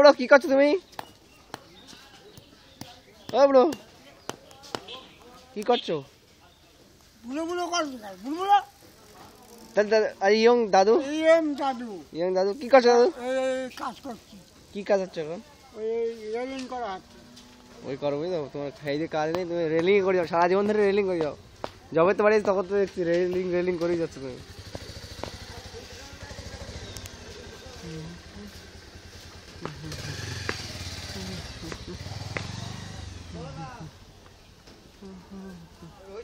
বুড়ো কি করছো তুমি? ও বুড়ো কি করছো? আর ইয়ং দাদু কি করছো দাদু? কি কাজ হচ্ছে এখন? ওই করো বুঝলো, তোমার খাই দিয়ে কাজ নেই, তুমি রেলিং করে যাও, সারা জীবন ধরে রেলিং করে যাও। যবে তো বাড়ি তখন তো দেখছি রেলিং করেই যাচ্ছ তুমি। ওই